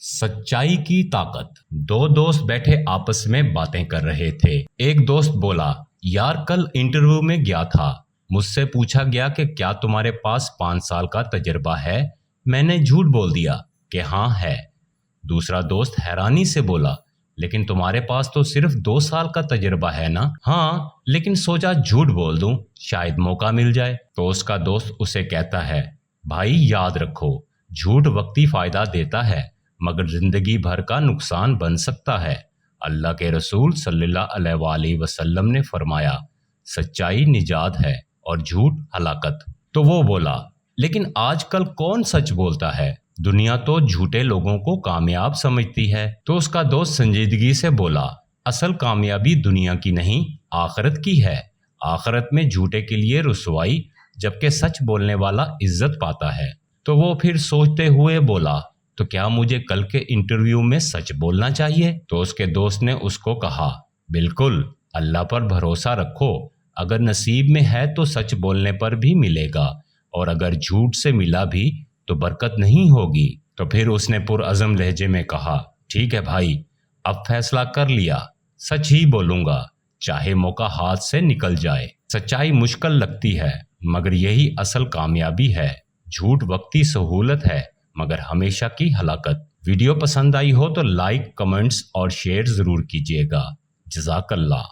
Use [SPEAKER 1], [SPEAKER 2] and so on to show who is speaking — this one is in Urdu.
[SPEAKER 1] سچائی کی طاقت۔ دو دوست بیٹھے آپس میں باتیں کر رہے تھے۔ ایک دوست بولا، یار کل انٹرویو میں گیا تھا، مجھ سے پوچھا گیا کہ کیا تمہارے پاس 5 سال کا تجربہ ہے؟ میں نے جھوٹ بول دیا کہ ہاں ہے۔ دوسرا دوست حیرانی سے بولا، لیکن تمہارے پاس تو صرف 2 سال کا تجربہ ہے نا؟ ہاں، لیکن سوچا جھوٹ بول دوں، شاید موقع مل جائے۔ تو اس کا دوست اسے کہتا ہے، بھائی یاد رکھو، جھوٹ وقتی فائدہ دیتا ہے مگر زندگی بھر کا نقصان بن سکتا ہے۔ اللہ کے رسول صلی اللہ علیہ وآلہ وسلم نے فرمایا، سچائی نجات ہے اور جھوٹ ہلاکت۔ تو وہ بولا، لیکن آج کل کون سچ بولتا ہے؟ دنیا تو جھوٹے لوگوں کو کامیاب سمجھتی ہے۔ تو اس کا دوست سنجیدگی سے بولا، اصل کامیابی دنیا کی نہیں، آخرت کی ہے۔ آخرت میں جھوٹے کے لیے رسوائی، جبکہ سچ بولنے والا عزت پاتا ہے۔ تو وہ پھر سوچتے ہوئے بولا، تو کیا مجھے کل کے انٹرویو میں سچ بولنا چاہیے؟ تو اس کے دوست نے اس کو کہا، بالکل، اللہ پر بھروسہ رکھو، اگر نصیب میں ہے تو سچ بولنے پر بھی ملے گا، اور اگر جھوٹ سے ملا بھی تو برکت نہیں ہوگی۔ تو پھر اس نے پرعزم لہجے میں کہا، ٹھیک ہے بھائی، اب فیصلہ کر لیا، سچ ہی بولوں گا، چاہے موقع ہاتھ سے نکل جائے۔ سچائی مشکل لگتی ہے مگر یہی اصل کامیابی ہے۔ جھوٹ وقتی سہولت ہے مگر ہمیشہ کی ہلاکت۔ ویڈیو پسند آئی ہو تو لائک، کمنٹس اور شیئر ضرور کیجیے گا۔ جزاک اللہ۔